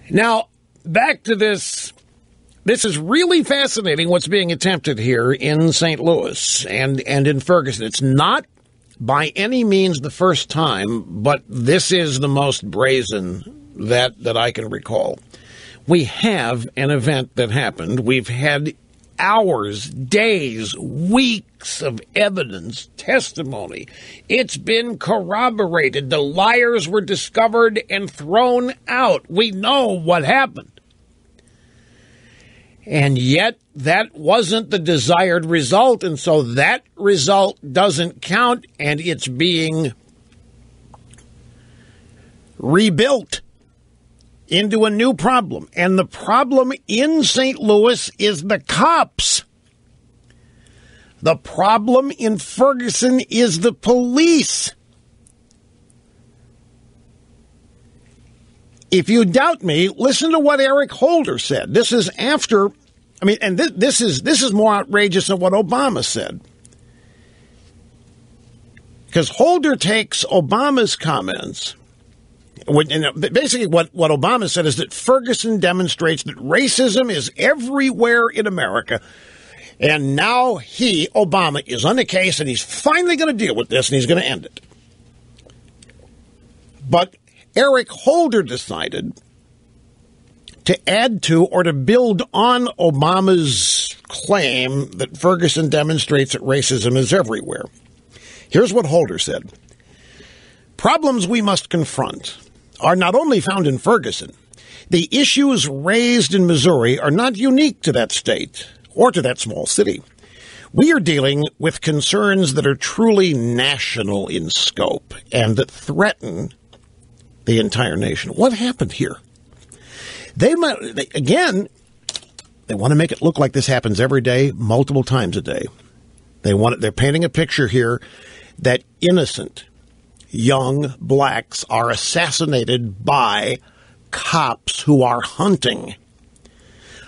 Now, back to this. This is really fascinating what's being attempted here in St. Louis and in Ferguson. It's not by any means the first time, but this is the most brazen that I can recall. We have an event that happened. We've had hours, days, weeks of evidence, testimony. It's been corroborated. The liars were discovered and thrown out. We know what happened. And yet that wasn't the desired result, and so that result doesn't count, and it's being rebuilt into a new problem. And the problem in St. Louis is the cops. The problem in Ferguson is the police. If you doubt me, listen to what Eric Holder said. This is after, this is more outrageous than what Obama said. Because Holder takes Obama's comments. Basically, what Obama said is that Ferguson demonstrates that racism is everywhere in America. And now Obama, is on the case, and he's finally going to deal with this, and he's going to end it. But Eric Holder decided to add to or to build on Obama's claim that Ferguson demonstrates that racism is everywhere. Here's what Holder said. Problems we must confront are not only found in Ferguson. The issues raised in Missouri are not unique to that state or to that small city. We are dealing with concerns that are truly national in scope and that threaten the entire nation. What happened here? They want to make it look like this happens every day, multiple times a day. They're painting a picture here that innocent young blacks are assassinated by cops who are hunting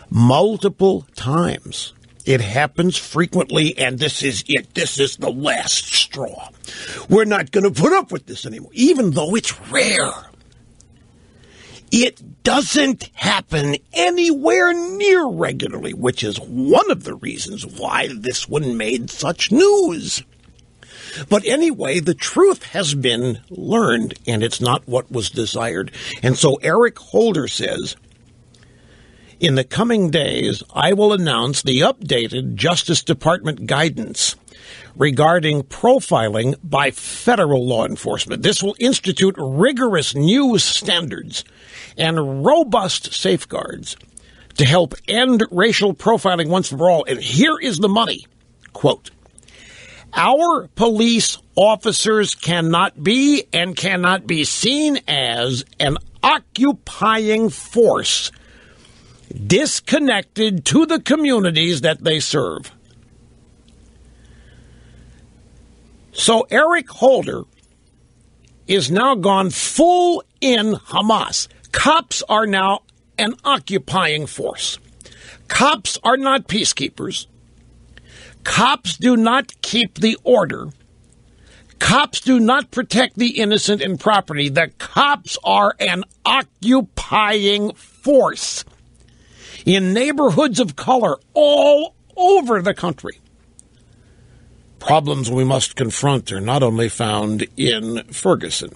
multiple times. It happens frequently, and this is it. This is the last straw. We're not going to put up with this anymore, even though it's rare. It doesn't happen anywhere near regularly, which is one of the reasons why this one made such news. But anyway, the truth has been learned, and it's not what was desired. And so Eric Holder says, in the coming days, I will announce the updated Justice Department guidance regarding profiling by federal law enforcement. This will institute rigorous new standards and robust safeguards to help end racial profiling once and for all. And here is the money. Quote, our police officers cannot be and cannot be seen as an occupying force disconnected to the communities that they serve. So Eric Holder is now gone full in Hamas. Cops are now an occupying force. Cops are not peacekeepers. Cops do not keep the order. Cops do not protect the innocent and property. The cops are an occupying force in neighborhoods of color all over the country. Problems we must confront are not only found in Ferguson.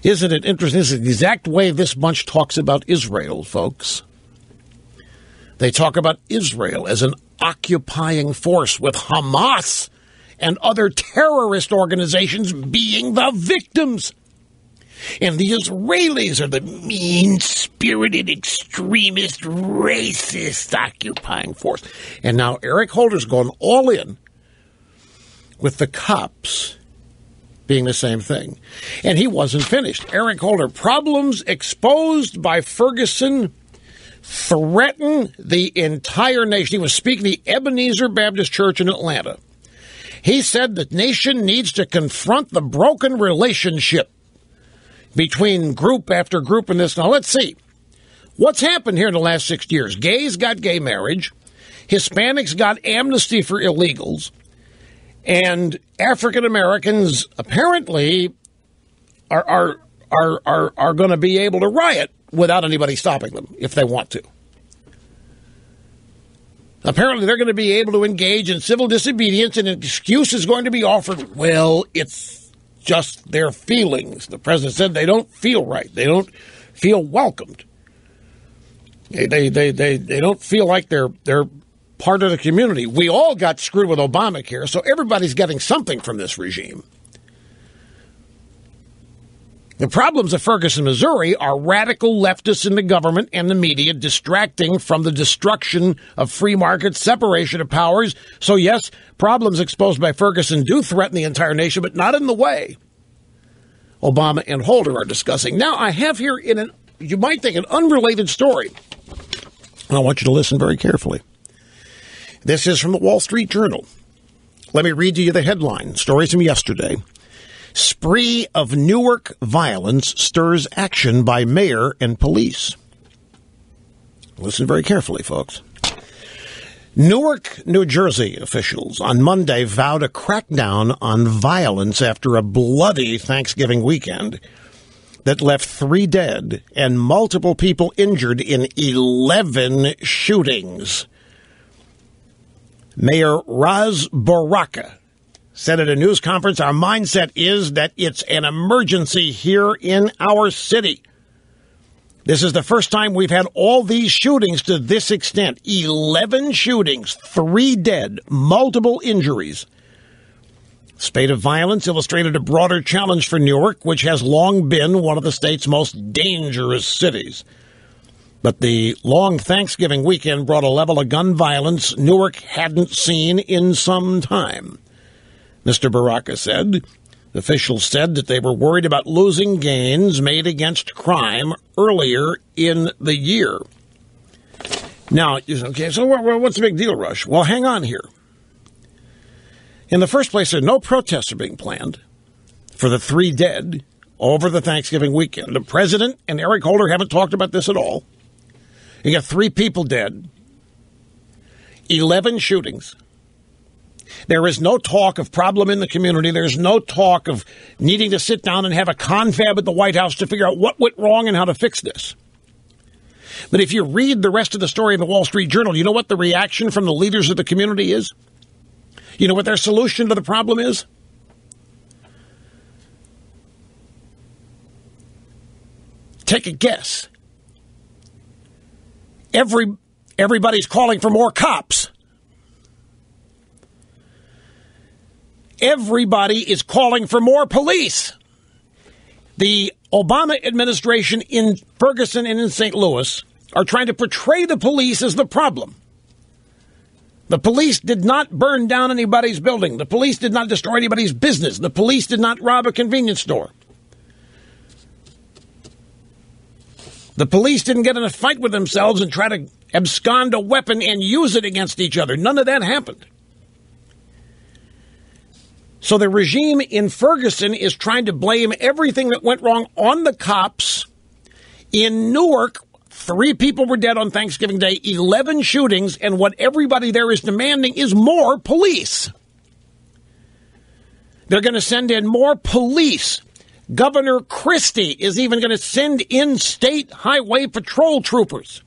Isn't it interesting? This is the exact way this bunch talks about Israel, folks. They talk about Israel as an occupying force, with Hamas and other terrorist organizations being the victims. And the Israelis are the mean-spirited, extremist, racist occupying force. And now Eric Holder's gone all in with the cops being the same thing. And he wasn't finished. Eric Holder, problems exposed by Ferguson threaten the entire nation. He was speaking to the Ebenezer Baptist Church in Atlanta. He said the nation needs to confront the broken relationship between group after group in this. Now, let's see. What's happened here in the last 6 years? Gays got gay marriage. Hispanics got amnesty for illegals. And African Americans apparently are going to be able to riot without anybody stopping them if they want to. Apparently, they're going to be able to engage in civil disobedience, and an excuse is going to be offered. Well, it's just their feelings. The president said they don't feel right. They don't feel welcomed. They don't feel like they're part of the community. We all got screwed with Obamacare, so everybody's getting something from this regime. The problems of Ferguson, Missouri are radical leftists in the government and the media distracting from the destruction of free markets, separation of powers. So, yes, problems exposed by Ferguson do threaten the entire nation, but not in the way Obama and Holder are discussing. Now, I have here you might think, an unrelated story. I want you to listen very carefully. This is from the Wall Street Journal. Let me read to you the headline. Stories from yesterday. Spree of Newark violence stirs action by mayor and police. Listen very carefully, folks. Newark, New Jersey officials on Monday vowed a crackdown on violence after a bloody Thanksgiving weekend that left 3 dead and multiple people injured in 11 shootings. Mayor Ras Baraka said at a news conference, "Our mindset is that it's an emergency here in our city. This is the first time we've had all these shootings to this extent. 11 shootings, 3 dead, multiple injuries." Spate of violence illustrated a broader challenge for Newark, which has long been one of the state's most dangerous cities. But the long Thanksgiving weekend brought a level of gun violence Newark hadn't seen in some time. Mr. Baraka said. Officials said that they were worried about losing gains made against crime earlier in the year. Now, okay, so what's the big deal, Rush? Well, hang on here. In the first place, no protests are being planned for the 3 dead over the Thanksgiving weekend. The president and Eric Holder haven't talked about this at all. You got 3 people dead, 11 shootings. There is no talk of problem in the community. There's no talk of needing to sit down and have a confab at the White House to figure out what went wrong and how to fix this. But if you read the rest of the story in the Wall Street Journal, you know what the reaction from the leaders of the community is? You know what their solution to the problem is? Take a guess. Everybody's calling for more cops. Everybody is calling for more police. The Obama administration in Ferguson and in St. Louis are trying to portray the police as the problem. The police did not burn down anybody's building. The police did not destroy anybody's business. The police did not rob a convenience store. The police didn't get in a fight with themselves and try to abscond a weapon and use it against each other. None of that happened. So the regime in Ferguson is trying to blame everything that went wrong on the cops. In Newark, 3 people were dead on Thanksgiving Day, 11 shootings, and what everybody there is demanding is more police. They're going to send in more police. Governor Christie is even going to send in state highway patrol troopers.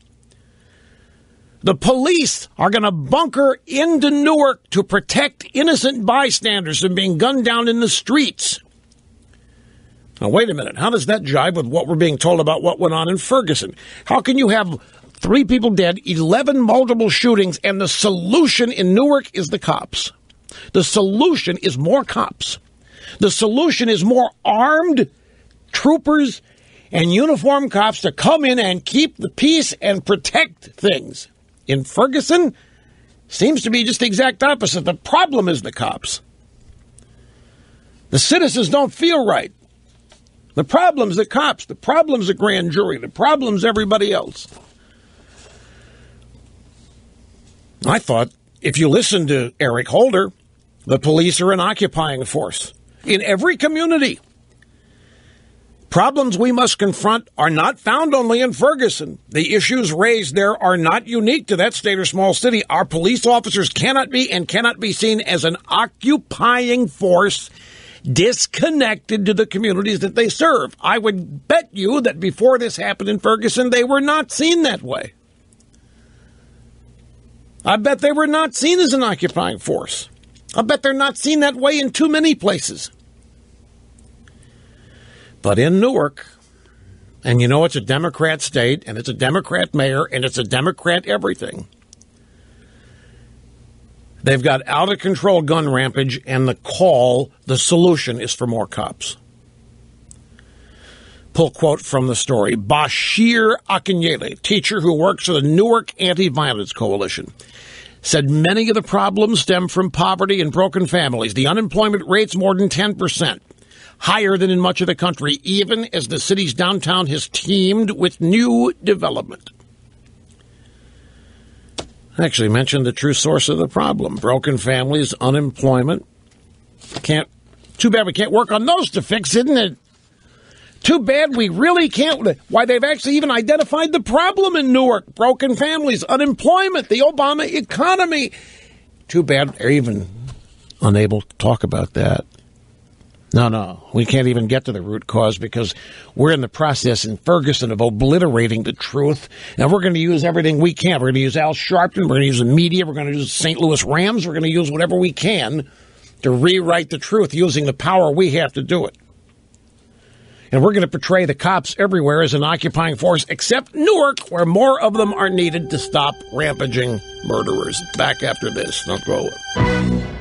The police are going to bunker into Newark to protect innocent bystanders from being gunned down in the streets. Now, wait a minute. How does that jive with what we're being told about what went on in Ferguson? How can you have 3 people dead, 11 multiple shootings, and the solution in Newark is the cops? The solution is more cops. The solution is more armed troopers and uniformed cops to come in and keep the peace and protect things. In Ferguson, seems to be just the exact opposite. The problem is the cops. The citizens don't feel right. The problem's the cops. The problem's the grand jury. The problem's everybody else. I thought if you listen to Eric Holder, the police are an occupying force in every community. Problems we must confront are not found only in Ferguson. The issues raised there are not unique to that state or small city. Our police officers cannot be and cannot be seen as an occupying force disconnected to the communities that they serve. I would bet you that before this happened in Ferguson, they were not seen that way. I bet they were not seen as an occupying force. I bet they're not seen that way in too many places. But in Newark, and you know it's a Democrat state, and it's a Democrat mayor, and it's a Democrat everything, they've got out-of-control gun rampage, and the solution is for more cops. Pull quote from the story. Bashir Akinyele, teacher who works for the Newark Anti-Violence Coalition, said many of the problems stem from poverty and broken families. The unemployment rate's more than 10%, higher than in much of the country, even as the city's downtown has teemed with new development. I actually mentioned the true source of the problem. Broken families, unemployment. Too bad we can't work on those to fix, isn't it? Too bad we really can't. Why, they've actually even identified the problem in Newark. Broken families, unemployment, the Obama economy. Too bad they're even unable to talk about that. No, we can't even get to the root cause because we're in the process in Ferguson of obliterating the truth. And we're going to use everything we can. We're going to use Al Sharpton. We're going to use the media. We're going to use the St. Louis Rams. We're going to use whatever we can to rewrite the truth using the power we have to do it. And we're going to portray the cops everywhere as an occupying force, except Newark, where more of them are needed to stop rampaging murderers. Back after this. Don't go away.